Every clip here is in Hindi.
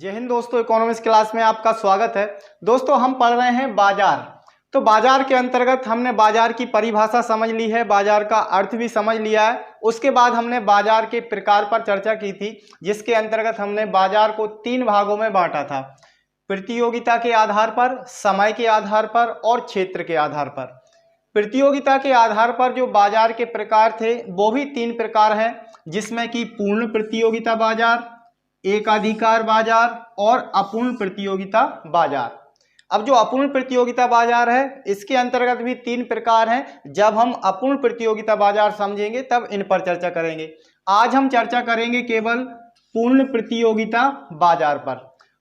जय हिंद दोस्तों, इकोनॉमिक्स क्लास में आपका स्वागत है। दोस्तों हम पढ़ रहे हैं बाजार। तो बाजार के अंतर्गत हमने बाजार की परिभाषा समझ ली है, बाजार का अर्थ भी समझ लिया है। उसके बाद हमने बाजार के प्रकार पर चर्चा की थी, जिसके अंतर्गत हमने बाजार को 3 भागों में बांटा था। प्रतियोगिता के आधार पर, समय के आधार पर और क्षेत्र के आधार पर। प्रतियोगिता के आधार पर जो बाजार के प्रकार थे वो भी 3 प्रकार हैं, जिसमें कि पूर्ण प्रतियोगिता बाजार, एकाधिकार बाजार और अपूर्ण प्रतियोगिता बाजार। अब जो अपूर्ण प्रतियोगिता बाजार है इसके अंतर्गत भी 3 प्रकार हैं। जब हम अपूर्ण प्रतियोगिता बाजार समझेंगे तब इन पर चर्चा करेंगे। आज हम चर्चा करेंगे केवल पूर्ण प्रतियोगिता बाजार पर।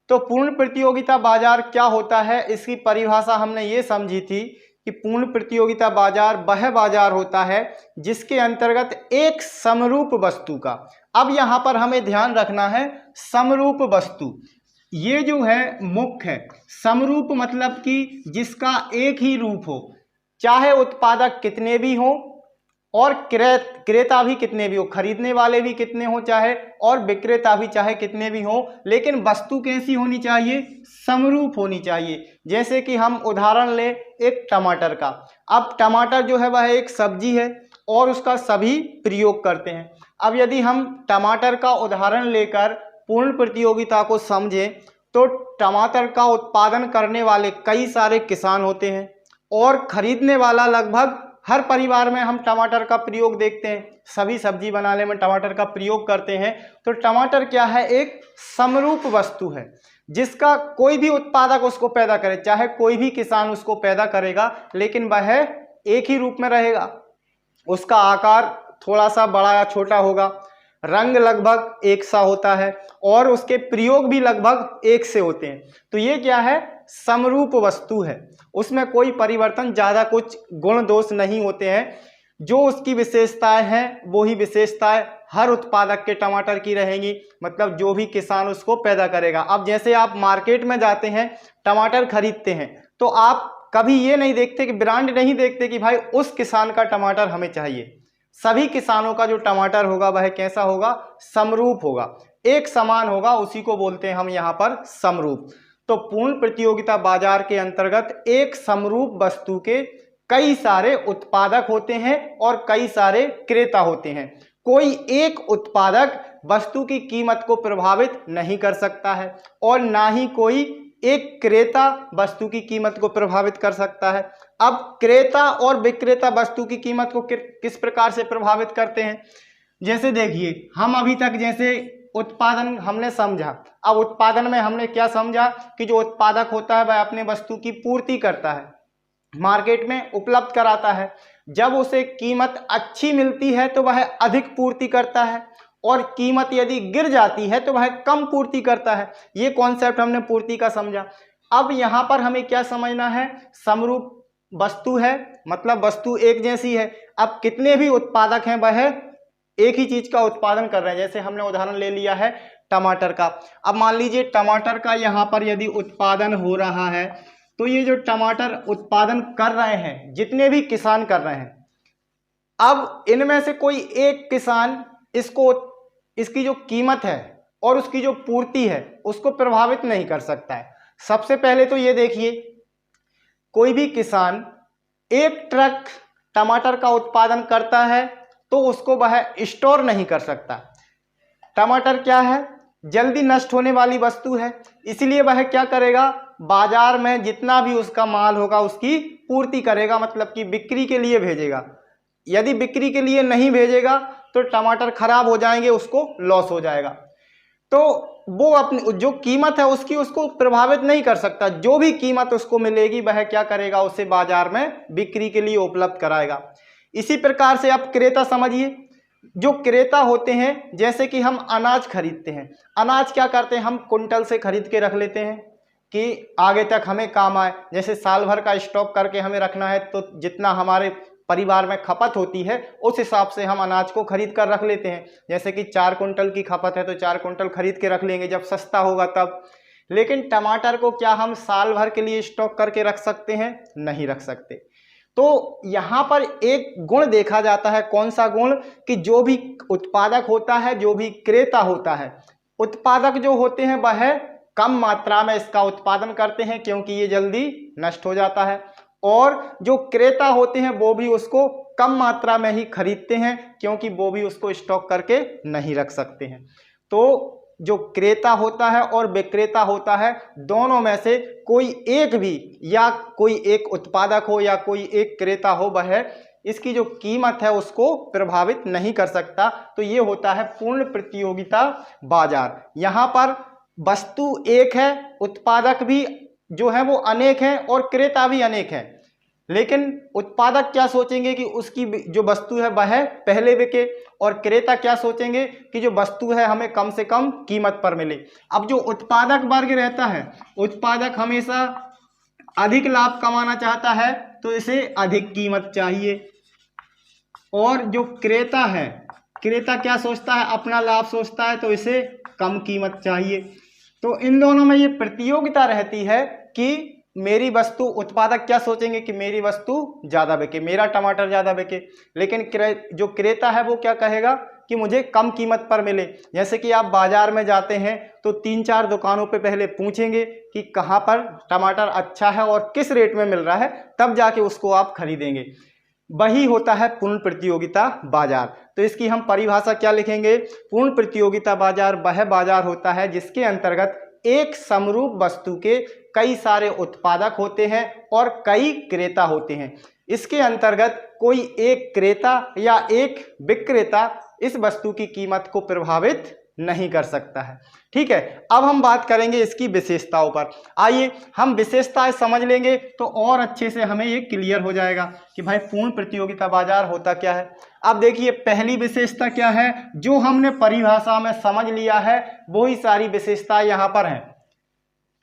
तो पूर्ण प्रतियोगिता बाजार क्या होता है, इसकी परिभाषा हमने ये समझी थी कि पूर्ण प्रतियोगिता बाजार वह बाजार होता है जिसके अंतर्गत एक समरूप वस्तु का, अब यहां पर हमें ध्यान रखना है समरूप वस्तु, ये जो है मुख्य है। समरूप मतलब कि जिसका एक ही रूप हो, चाहे उत्पादक कितने भी हो और क्रेता भी कितने भी हो, खरीदने वाले भी कितने हो चाहे और विक्रेता भी चाहे कितने भी हो, लेकिन वस्तु कैसी होनी चाहिए, समरूप होनी चाहिए। जैसे कि हम उदाहरण लें एक टमाटर का। अब टमाटर जो है वह एक सब्जी है और उसका सभी प्रयोग करते हैं। अब यदि हम टमाटर का उदाहरण लेकर पूर्ण प्रतियोगिता को समझें तो टमाटर का उत्पादन करने वाले कई सारे किसान होते हैं और खरीदने वाला लगभग हर परिवार में हम टमाटर का प्रयोग देखते हैं, सभी सब्जी बनाने में टमाटर का प्रयोग करते हैं। तो टमाटर क्या है, एक समरूप वस्तु है जिसका कोई भी उत्पादक उसको पैदा करे, चाहे कोई भी किसान उसको पैदा करेगा, लेकिन वह एक ही रूप में रहेगा। उसका आकार थोड़ा सा बड़ा या छोटा होगा, रंग लगभग एक सा होता है और उसके प्रयोग भी लगभग एक से होते हैं। तो ये क्या है, समरूप वस्तु है, उसमें कोई परिवर्तन, ज़्यादा कुछ गुण दोष नहीं होते हैं। जो उसकी विशेषताएं हैं वो ही विशेषताएं हर उत्पादक के टमाटर की रहेंगी, मतलब जो भी किसान उसको पैदा करेगा। अब जैसे आप मार्केट में जाते हैं टमाटर खरीदते हैं तो आप कभी ये नहीं देखते कि ब्रांड नहीं देखते कि भाई उस किसान का टमाटर हमें चाहिए। सभी किसानों का जो टमाटर होगा वह कैसा होगा, समरूप होगा, एक समान होगा, उसी को बोलते हैं हम यहाँ पर समरूप। तो पूर्ण प्रतियोगिता बाजार के अंतर्गत एक समरूप वस्तु के कई सारे उत्पादक होते हैं और कई सारे क्रेता होते हैं। कोई एक उत्पादक वस्तु की कीमत को प्रभावित नहीं कर सकता है और ना ही कोई एक क्रेता वस्तु की कीमत को प्रभावित कर सकता है। अब क्रेता और विक्रेता वस्तु की कीमत को किस प्रकार से प्रभावित करते हैं, जैसे देखिए हम अभी तक जैसे उत्पादन हमने समझा। अब उत्पादन में हमने क्या समझा कि जो उत्पादक होता है वह अपने वस्तु की पूर्ति करता है, मार्केट में उपलब्ध कराता है। जब उसे कीमत अच्छी मिलती है तो वह अधिक पूर्ति करता है और कीमत यदि गिर जाती है तो वह कम पूर्ति करता है। ये कॉन्सेप्ट हमने पूर्ति का समझा। अब यहाँ पर हमें क्या समझना है, समरूप वस्तु है मतलब वस्तु एक जैसी है। अब कितने भी उत्पादक हैं वह एक ही चीज का उत्पादन कर रहे हैं। जैसे हमने उदाहरण ले लिया है टमाटर का। अब मान लीजिए टमाटर का यहाँ पर यदि उत्पादन हो रहा है तो ये जो टमाटर उत्पादन कर रहे हैं, जितने भी किसान कर रहे हैं, अब इनमें से कोई एक किसान इसकी जो कीमत है और उसकी जो पूर्ति है उसको प्रभावित नहीं कर सकता है। सबसे पहले तो ये देखिए, कोई भी किसान एक ट्रक टमाटर का उत्पादन करता है तो उसको वह स्टोर नहीं कर सकता। टमाटर क्या है, जल्दी नष्ट होने वाली वस्तु है, इसलिए वह क्या करेगा, बाजार में जितना भी उसका माल होगा उसकी पूर्ति करेगा, मतलब कि बिक्री के लिए भेजेगा। यदि बिक्री के लिए नहीं भेजेगा तो टमाटर खराब हो जाएंगे, उसको लॉस हो जाएगा। तो वो अपनी जो कीमत है उसको प्रभावित नहीं कर सकता। जो भी कीमत उसको मिलेगी वह क्या करेगा, उसे बाजार में बिक्री के लिए उपलब्ध कराएगा। इसी प्रकार से आप क्रेता समझिए। जो क्रेता होते हैं, जैसे कि हम अनाज खरीदते हैं, अनाज क्या करते हैं, हम कुंटल से खरीद के रख लेते हैं कि आगे तक हमें काम आए। जैसे साल भर का स्टॉक करके हमें रखना है तो जितना हमारे परिवार में खपत होती है उस हिसाब से हम अनाज को खरीद कर रख लेते हैं। जैसे कि 4 कुंटल की खपत है तो 4 कुंटल खरीद के रख लेंगे जब सस्ता होगा तब। लेकिन टमाटर को क्या हम साल भर के लिए स्टॉक करके रख सकते हैं, नहीं रख सकते। तो यहाँ पर एक गुण देखा जाता है, कौन सा गुण, कि जो भी उत्पादक होता है, जो भी क्रेता होता है, उत्पादक जो होते हैं वह कम मात्रा में इसका उत्पादन करते हैं क्योंकि ये जल्दी नष्ट हो जाता है, और जो क्रेता होते हैं वो भी उसको कम मात्रा में ही खरीदते हैं क्योंकि वो भी उसको स्टॉक करके नहीं रख सकते हैं। तो जो क्रेता होता है और विक्रेता होता है, दोनों में से कोई एक भी, या कोई एक उत्पादक हो या कोई एक क्रेता हो, वह इसकी जो कीमत है उसको प्रभावित नहीं कर सकता। तो ये होता है पूर्ण प्रतियोगिता बाजार। यहाँ पर वस्तु एक है, उत्पादक भी जो है वो अनेक हैं और क्रेता भी अनेक हैं, लेकिन उत्पादक क्या सोचेंगे कि उसकी जो वस्तु है वह पहले बिके, और क्रेता क्या सोचेंगे कि जो वस्तु है हमें कम से कम कीमत पर मिले। अब जो उत्पादक वर्ग रहता है, उत्पादक हमेशा अधिक लाभ कमाना चाहता है तो इसे अधिक कीमत चाहिए, और जो क्रेता है, क्रेता क्या सोचता है, अपना लाभ सोचता है तो इसे कम कीमत चाहिए। तो इन दोनों में ये प्रतियोगिता रहती है कि मेरी वस्तु, उत्पादक क्या सोचेंगे कि मेरी वस्तु ज़्यादा बिके, मेरा टमाटर ज़्यादा बिके, लेकिन जो क्रेता है वो क्या कहेगा कि मुझे कम कीमत पर मिले। जैसे कि आप बाजार में जाते हैं तो 3-4 दुकानों पे पहले पूछेंगे कि कहाँ पर टमाटर अच्छा है और किस रेट में मिल रहा है, तब जाके उसको आप खरीदेंगे। वही होता है पूर्ण प्रतियोगिता बाजार। तो इसकी हम परिभाषा क्या लिखेंगे? पूर्ण प्रतियोगिता बाजार वह बाजार होता है जिसके अंतर्गत एक समरूप वस्तु के कई सारे उत्पादक होते हैं और कई क्रेता होते हैं। इसके अंतर्गत कोई एक क्रेता या एक विक्रेता इस वस्तु की कीमत को प्रभावित नहीं कर सकता है। ठीक है, अब हम बात करेंगे इसकी विशेषताओं पर। आइए हम विशेषताएं समझ लेंगे तो और अच्छे से हमें ये क्लियर हो जाएगा कि भाई पूर्ण प्रतियोगिता बाजार होता क्या है। अब देखिए पहली विशेषता क्या है, जो हमने परिभाषा में समझ लिया है वही सारी विशेषताएं यहाँ पर हैं।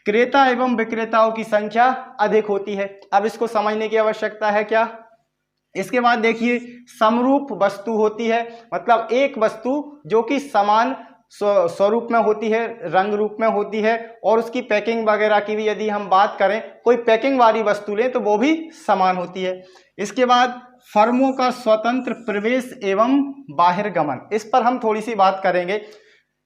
क्रेता एवं विक्रेताओं की संख्या अधिक होती है। अब इसको समझने की आवश्यकता है क्या? इसके बाद देखिए समरूप वस्तु होती है, मतलब एक वस्तु जो कि समान स्वरूप में होती है, रंग रूप में होती है, और उसकी पैकिंग वगैरह की भी यदि हम बात करें, कोई पैकिंग वाली वस्तु लें तो वो भी समान होती है। इसके बाद फर्मों का स्वतंत्र प्रवेश एवं बाहिर्गमन, इस पर हम थोड़ी सी बात करेंगे।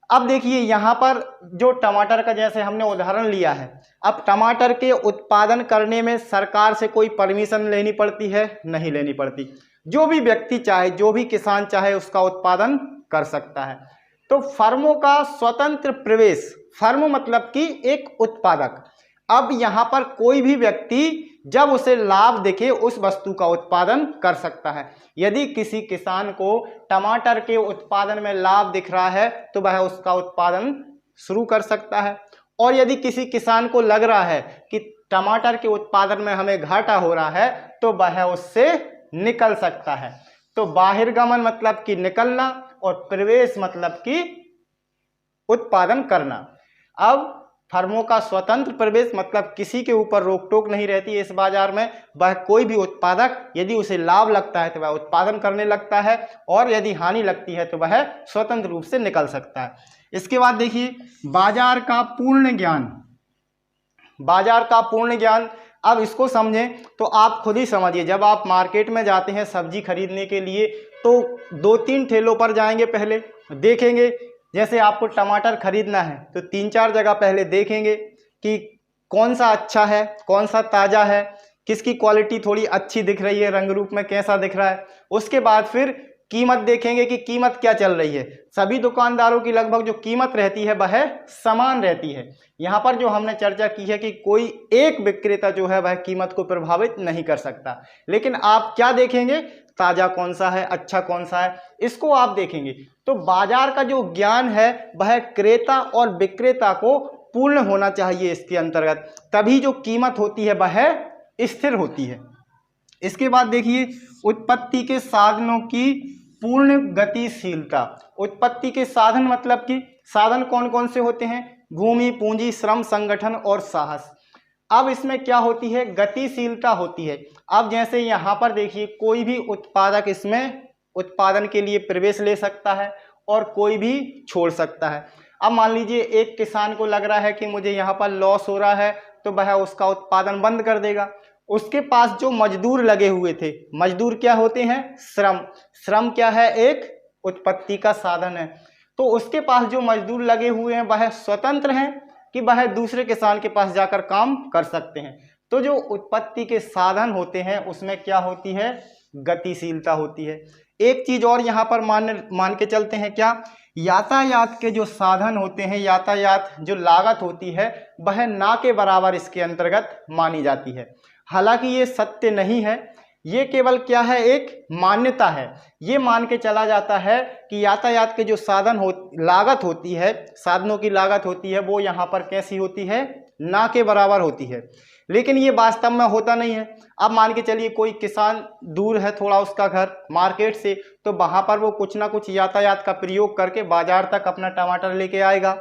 अब देखिए यहाँ पर जो टमाटर का जैसे हमने उदाहरण लिया है, अब टमाटर के उत्पादन करने में सरकार से कोई परमिशन लेनी पड़ती है? नहीं लेनी पड़ती। जो भी व्यक्ति चाहे, जो भी किसान चाहे उसका उत्पादन कर सकता है। तो फर्मों का स्वतंत्र प्रवेश, फर्म मतलब कि एक उत्पादक। अब यहाँ पर कोई भी व्यक्ति जब उसे लाभ दिखे उस वस्तु का उत्पादन कर सकता है। यदि किसी किसान को टमाटर के उत्पादन में लाभ दिख रहा है तो वह उसका उत्पादन शुरू कर सकता है, और यदि किसी किसान को लग रहा है कि टमाटर के उत्पादन में हमें घाटा हो रहा है तो वह उससे निकल सकता है। तो बाहिर्गमन मतलब कि निकलना, और प्रवेश मतलब कि उत्पादन करना। अब फर्मों का स्वतंत्र प्रवेश मतलब किसी के ऊपर रोक टोक नहीं रहती है इस बाजार में। वह कोई भी उत्पादक यदि उसे लाभ लगता है तो वह उत्पादन करने लगता है, और यदि हानि लगती है तो वह स्वतंत्र रूप से निकल सकता है। इसके बाद देखिए बाजार का पूर्ण ज्ञान, बाजार का पूर्ण ज्ञान। अब इसको समझें तो आप खुद ही समझिए, जब आप मार्केट में जाते हैं सब्जी खरीदने के लिए तो 2-3 ठेलों पर जाएंगे, पहले देखेंगे। जैसे आपको टमाटर खरीदना है तो 3-4 जगह पहले देखेंगे कि कौन सा अच्छा है, कौन सा ताज़ा है, किसकी क्वालिटी थोड़ी अच्छी दिख रही है, रंग रूप में कैसा दिख रहा है। उसके बाद फिर कीमत देखेंगे कि कीमत क्या चल रही है। सभी दुकानदारों की लगभग जो कीमत रहती है वह समान रहती है। यहाँ पर जो हमने चर्चा की है कि कोई एक विक्रेता जो है वह कीमत को प्रभावित नहीं कर सकता, लेकिन आप क्या देखेंगे, ताज़ा कौन सा है, अच्छा कौन सा है, इसको आप देखेंगे। तो बाजार का जो ज्ञान है वह क्रेता और विक्रेता को पूर्ण होना चाहिए इसके अंतर्गत, तभी जो कीमत होती है वह स्थिर होती है। इसके बाद देखिए उत्पत्ति के साधनों की पूर्ण गतिशीलता। उत्पत्ति के साधन मतलब कि साधन कौन कौन से होते हैं? भूमि, पूंजी, श्रम, संगठन और साहस। अब इसमें क्या होती है? गतिशीलता होती है। अब जैसे यहाँ पर देखिए कोई भी उत्पादक इसमें उत्पादन के लिए प्रवेश ले सकता है और कोई भी छोड़ सकता है। अब मान लीजिए एक किसान को लग रहा है कि मुझे यहाँ पर लॉस हो रहा है तो वह उसका उत्पादन बंद कर देगा। उसके पास जो मजदूर लगे हुए थे, मजदूर क्या होते हैं? श्रम। श्रम क्या है? एक उत्पत्ति का साधन है। तो उसके पास जो मजदूर लगे हुए हैं वह स्वतंत्र हैं, कि वह दूसरे किसान के पास जाकर काम कर सकते हैं। तो जो उत्पत्ति के साधन होते हैं उसमें क्या होती है, गतिशीलता होती है। एक चीज और यहाँ पर मान के चलते हैं, क्या, यातायात के जो साधन होते हैं, यातायात जो लागत होती है वह ना के बराबर इसके अंतर्गत मानी जाती है। हालांकि ये सत्य नहीं है, ये केवल क्या है, एक मान्यता है। ये मान के चला जाता है कि यातायात के जो लागत होती है, साधनों की लागत होती है, वो यहाँ पर कैसी होती है, ना के बराबर होती है। लेकिन ये वास्तव में होता नहीं है। अब मान के चलिए कोई किसान दूर है थोड़ा उसका घर मार्केट से, तो वहाँ पर वो कुछ ना कुछ यातायात का प्रयोग करके बाजार तक अपना टमाटर लेके आएगा,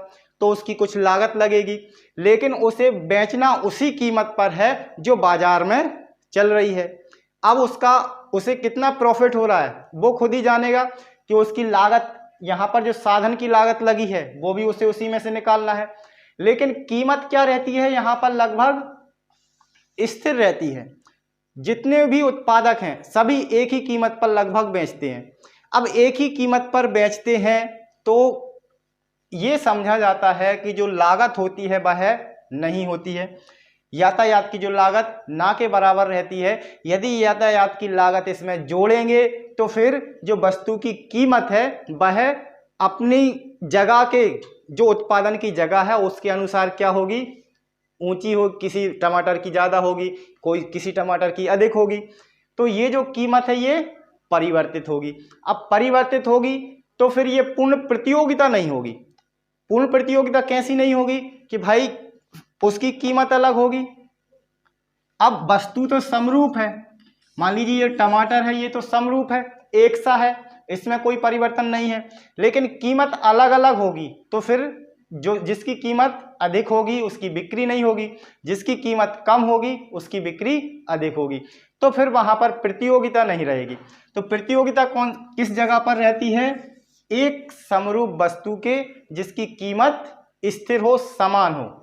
तो उसकी कुछ लागत लगेगी, लेकिन उसे बेचना उसी कीमत पर है जो बाजार में चल रही है। अब उसे कितना प्रॉफिट हो रहा है वो खुद ही जानेगा कि उसकी लागत, यहाँ पर जो साधन की लागत लगी है वो भी उसे उसी में से निकालना है। लेकिन कीमत क्या रहती है यहाँ पर, लगभग स्थिर रहती है। जितने भी उत्पादक हैं सभी एक ही कीमत पर लगभग बेचते हैं। अब एक ही कीमत पर बेचते हैं तो ये समझा जाता है कि जो लागत होती है वह नहीं होती है। यातायात की जो लागत ना के बराबर रहती है। यदि यातायात की लागत इसमें जोड़ेंगे तो फिर जो वस्तु की कीमत है वह अपनी जगह के, जो उत्पादन की जगह है उसके अनुसार क्या होगी, ऊंची हो, किसी टमाटर की ज़्यादा होगी, किसी टमाटर की अधिक होगी। तो ये जो कीमत है ये परिवर्तित होगी। अब परिवर्तित होगी तो फिर ये पूर्ण प्रतियोगिता नहीं होगी। पूर्ण प्रतियोगिता कैसी नहीं होगी कि भाई उसकी कीमत अलग होगी। अब वस्तु तो समरूप है, मान लीजिए ये टमाटर है, ये तो समरूप है, एक सा है, इसमें कोई परिवर्तन नहीं है, लेकिन कीमत अलग अलग होगी। तो फिर जिसकी कीमत अधिक होगी उसकी बिक्री नहीं होगी, जिसकी कीमत कम होगी उसकी बिक्री अधिक होगी। तो फिर वहां पर प्रतियोगिता नहीं रहेगी। तो प्रतियोगिता किस जगह पर रहती है, एक समरूप वस्तु के जिसकी कीमत स्थिर हो, समान हो।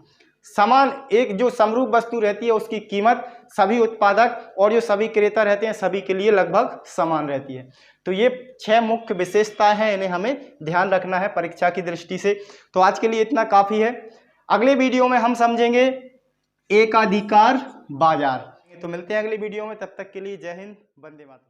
समान, एक जो समरूप वस्तु रहती है उसकी कीमत सभी उत्पादक और जो सभी क्रेता रहते हैं सभी के लिए लगभग समान रहती है। तो ये 6 मुख्य विशेषताएं हैं, इन्हें हमें ध्यान रखना है परीक्षा की दृष्टि से। तो आज के लिए इतना काफ़ी है। अगले वीडियो में हम समझेंगे एकाधिकार बाजार। तो मिलते हैं अगले वीडियो में, तब तक के लिए जय हिंद, वंदे मातरम।